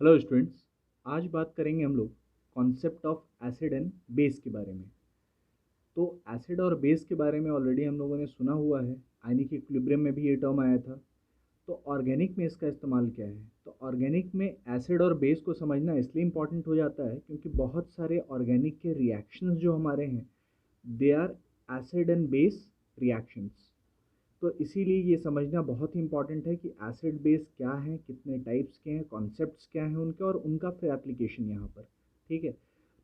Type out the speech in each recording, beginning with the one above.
Hello students. आज बात करेंगे हम लोग concept of acid and base के बारे में। तो एसिड और बेस के बारे में ऑलरेडी हम लोगों ने सुना हुआ है, आयनिक इक्विलिब्रियम में भी ये टर्म आया था। तो ऑर्गेनिक में इसका इस्तेमाल क्या है? तो ऑर्गेनिक में एसिड और बेस को समझना इसलिए इम्पॉर्टेंट हो जाता है क्योंकि बहुत सारे ऑर्गेनिक के रिएक्शंस जो हमारे हैं they are acid and base reactions. तो इसीलिए ये समझना बहुत ही इंपॉर्टेंट है कि एसिड बेस क्या है, कितने टाइप्स के हैं, कॉन्सेप्ट्स क्या हैं उनके और उनका फिर एप्लीकेशन यहाँ पर। ठीक है,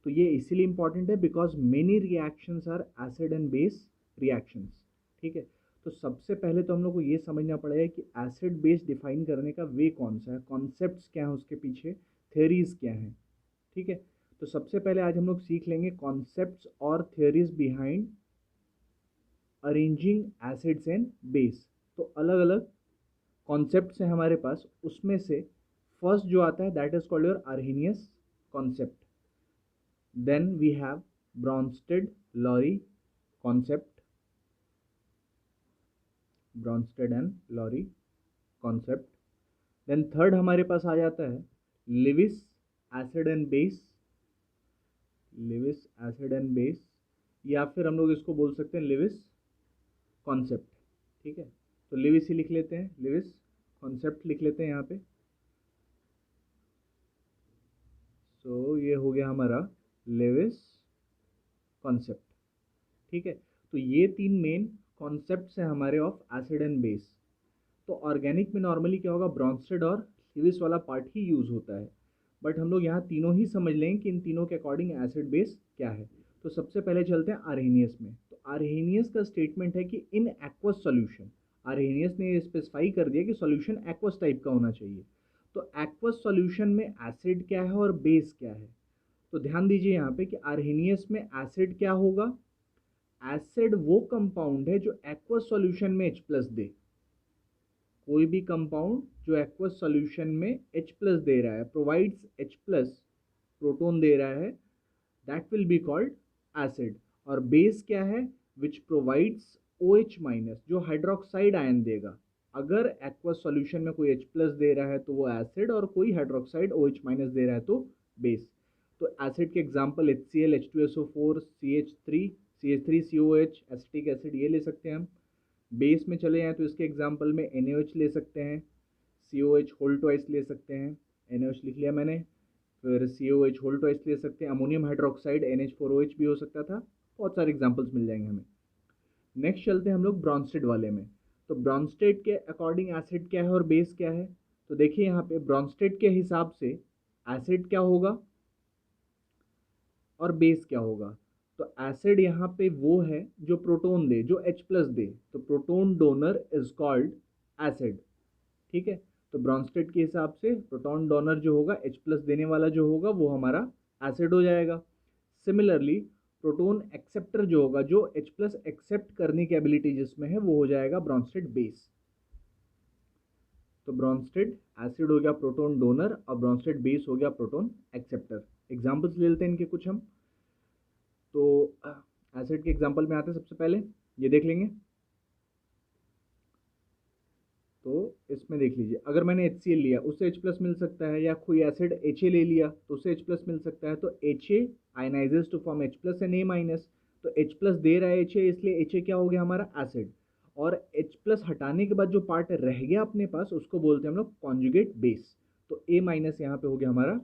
तो ये इसीलिए इंपॉर्टेंट है because many reactions are acid and base reactions. ठीक है, तो सबसे पहले तो हम लोग को ये समझना पड़ेगा कि एसिड बेस डिफाइन करने का वे कौन सा है, कॉन्सेप्ट्स क्या हैं उसके पीछे, थ्योरीज क्या हैं। ठीक है, तो सबसे पहले आज हम लोग सीख लेंगे कॉन्सेप्ट्स और theories behind arranging acids and base. तो अलग अलग कॉन्सेप्ट है हमारे पास, उसमें से फर्स्ट जो आता है that is called your Arrhenius concept. Then we have Bronsted Lowry concept, Bronsted and Lowry concept. Then third हमारे पास आ जाता है Lewis acid and base, Lewis acid and base, या फिर हम लोग इसको बोल सकते हैं लिविस कॉन्सेप्ट। ठीक है, तो लिविस ही लिख लेते हैं, लिविस कॉन्सेप्ट लिख लेते हैं यहाँ पे। सो ये हो गया हमारा लेविस कॉन्सेप्ट। ठीक है, तो ये तीन मेन कॉन्सेप्ट्स हैं हमारे ऑफ एसिड एंड बेस। तो ऑर्गेनिक में नॉर्मली क्या होगा, ब्रॉन्स्टेड और लेविस वाला पार्ट ही यूज होता है, बट हम लोग यहाँ तीनों ही समझ लेंगे कि इन तीनों के अकॉर्डिंग एसिड बेस क्या है। तो सबसे पहले चलते हैं आर्हेनियस में। तो आर्हेनियस का स्टेटमेंट है कि इन एक्वस सॉल्यूशन, आर्हेनियस ने स्पेसिफाई कर दिया कि सॉल्यूशन एक्वस टाइप का होना चाहिए। तो एक्वस सॉल्यूशन में एसिड क्या है और बेस क्या है? तो ध्यान दीजिए यहाँ पे कि आर्हेनियस में एसिड क्या होगा, एसिड वो कंपाउंड है जो एक्वस सॉल्यूशन में H प्लस दे। कोई भी कंपाउंड जो एक्वस सॉल्यूशन में H प्लस दे रहा है, प्रोवाइड्स H प्लस प्रोटोन दे रहा है, that will be called acid. और बेस क्या है, विच प्रोवाइड्स OH माइनस, जो हाइड्रोक्साइड आयन देगा। अगर एक्वस सॉल्यूशन में कोई H प्लस दे रहा है तो वो एसिड, और कोई हाइड्रोक्साइड OH माइनस दे रहा है तो बेस। तो एसिड के example HCl, H2SO4, CH3, CH3COH, acetic acid, ये ले सकते हैं हम। बेस में चले जाएँ तो इसके एग्जांपल में NaOH ले सकते हैं, COH होल ट्वाइस ले सकते हैं, NaOH लिख लिया मैंने, फिर COH होल ट्वाइस ले सकते हैं, अमोनियम हाइड्रोक्साइड NH4OH भी हो सकता था। बहुत सारे एग्जांपल्स मिल जाएंगे हमें। नेक्स्ट चलते हैं हम लोग ब्रॉन्स्टेड वाले में। तो ब्रॉन्स्टेड के अकॉर्डिंग एसिड क्या है और बेस क्या है? तो देखिए यहाँ पे ब्रॉन्स्टेड के हिसाब से एसिड क्या होगा और बेस क्या होगा। तो एसिड यहाँ पे वो है जो प्रोटोन दे, जो H प्लस दे, तो proton donor is called acid. ठीक है, तो ब्रॉन्स्टेड के हिसाब से प्रोटॉन डोनर जो होगा, H प्लस देने वाला जो होगा, वो हमारा एसिड हो जाएगा। सिमिलरली प्रोटोन एक्सेप्टर जो होगा, जो H प्लस एक्सेप्ट करने की एबिलिटी जिसमें है, वो हो जाएगा ब्रॉन्स्टेड बेस। तो ब्रॉन्स्टेड एसिड हो गया प्रोटोन डोनर, और ब्रॉन्स्टेड बेस हो गया प्रोटोन एक्सेप्टर। एग्जाम्पल्स ले लेते हैं इनके कुछ हम। तो एसिड के एग्जाम्पल में आते हैं, सबसे पहले ये देख लेंगे। तो इसमें देख लीजिए, अगर मैंने HCl लिया उससे H प्लस मिल सकता है, या कोई एसिड HA ले लिया तो उससे H प्लस मिल सकता है। तो HA ionises to form H plus and A minus. तो H प्लस दे रहा है HA, इसलिए HA क्या हो गया हमारा एसिड। और H प्लस हटाने के बाद जो पार्ट रह गया अपने पास, उसको बोलते हैं हम लोग कॉन्जुगेट बेस। तो A माइनस यहाँ पे हो गया हमारा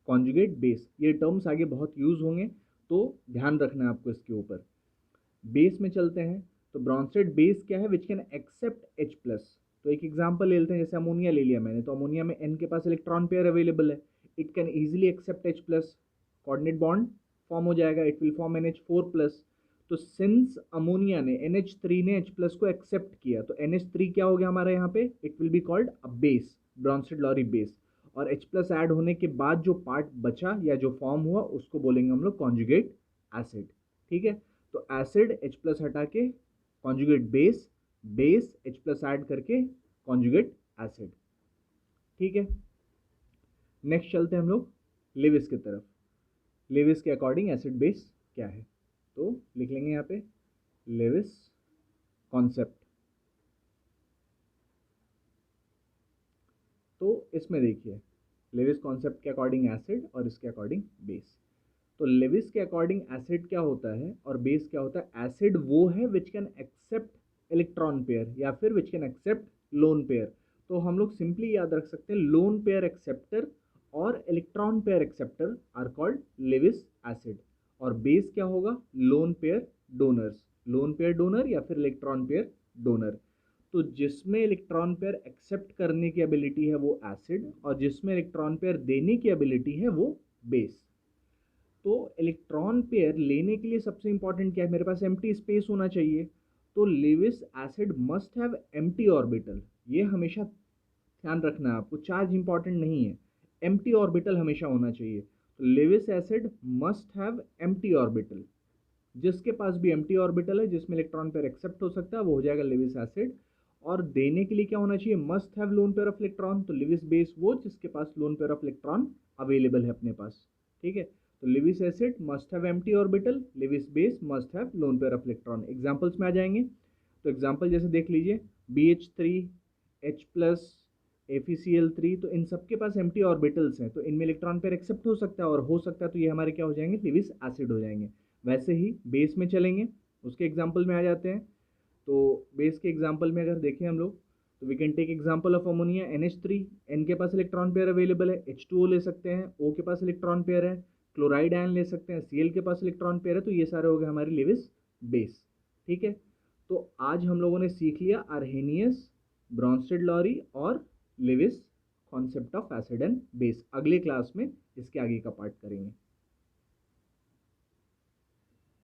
कॉन्जुगेट बेस। ये टर्म्स आगे बहुत यूज होंगे, तो ध्यान रखना है आपको इसके ऊपर। बेस में चलते हैं, तो ब्रॉन्स्टेड बेस क्या है, which can accept H plus. तो एक एग्जांपल ले लेते हैं, जैसे अमोनिया ले लिया मैंने, तो अमोनिया में N के पास इलेक्ट्रॉन पेयर अवेलेबल है, it can easily accept H plus, coordinate bond form हो जाएगा, it will form NH4 plus. तो सिंस अमोनिया ने NH3 ने H प्लस को एक्सेप्ट किया, तो NH3 क्या हो गया हमारा यहाँ पे, it will be called a base, Bronsted Lowry base. और H प्लस ऐड होने के बाद जो पार्ट बचा या जो फॉर्म हुआ, उसको बोलेंगे हम लोग कॉन्जुगेट एसिड। ठीक है, तो एसिड H प्लस हटा के conjugate base, base H plus add करके कॉन्जुगेट एसिड। ठीक है, नेक्स्ट चलते हैं हम लोग लेविस की तरफ। लेविस के अकॉर्डिंग एसिड बेस क्या है, तो लिख लेंगे यहाँ पे लेविस कॉन्सेप्ट। तो इसमें देखिए, लेविस कॉन्सेप्ट के अकॉर्डिंग एसिड और इसके अकॉर्डिंग बेस। तो लेविस के अकॉर्डिंग एसिड क्या होता है और बेस क्या होता है? एसिड वो है which can accept electron pair या फिर which can accept lone pair. तो हम लोग सिंपली याद रख सकते हैं लोन पेयर एक्सेप्टर और electron pair acceptor are called Lewis acid. और बेस क्या होगा? Lone pair donors, lone pair donor या फिर इलेक्ट्रॉन पेयर डोनर। तो जिसमें इलेक्ट्रॉन पेयर एक्सेप्ट करने की एबिलिटी है वो एसिड और जिसमें इलेक्ट्रॉन पेयर देने की एबिलिटी है वो बेस। तो इलेक्ट्रॉन पेयर लेने के लिए सबसे इंपॉर्टेंट क्या है? मेरे पास एम्प्टी स्पेस होना चाहिए। तो Lewis acid must have empty orbital. ये हमेशा ध्यान रखना है आपको, चार्ज इंपॉर्टेंट नहीं है, एम्प्टी ऑर्बिटल हमेशा होना चाहिए। तो Lewis acid must have empty orbital. जिसके पास भी एम्प्टी ऑर्बिटल है जिसमें इलेक्ट्रॉन पेयर एक्सेप्ट हो सकता है वो हो जाएगा लेविस एसिड। और देने के लिए क्या होना चाहिए? Must have lone pair of electron. तो लेविस बेस वो जिसके पास lone pair of electron available है अपने पास, ठीक है। तो Lewis acid must have empty orbital, Lewis base must have lone pair of electron. Examples में आ जाएंगे। तो एग्जांपल जैसे देख लीजिए, BH3, H+, FeCl3, तो इन सबके पास एम्प्टी ऑर्बिटल्स हैं तो इनमें इलेक्ट्रॉन पेयर एक्सेप्ट हो सकता है और हो सकता है तो ये हमारे क्या हो जाएंगे? लेविस एसिड हो जाएंगे। वैसे ही बेस में चलेंगे, उसके एग्जाम्पल में आ जाते हैं। तो बेस के एग्जाम्पल में अगर देखें हम लोग तो we can take example of ammonia NH3, N के पास इलेक्ट्रॉन पेयर अवेलेबल है, H2O ले सकते हैं, O के पास इलेक्ट्रॉन पेयर है, क्लोराइड आयन ले सकते हैं, Cl के पास इलेक्ट्रॉन पेयर है। तो ये सारे हो गए हमारे लेविस बेस, ठीक है। तो आज हम लोगों ने सीख लिया अर्हेनियस, ब्रॉन्स्टेड-लॉरी और Lewis concept of acid and base. अगले क्लास में इसके आगे का पार्ट करेंगे।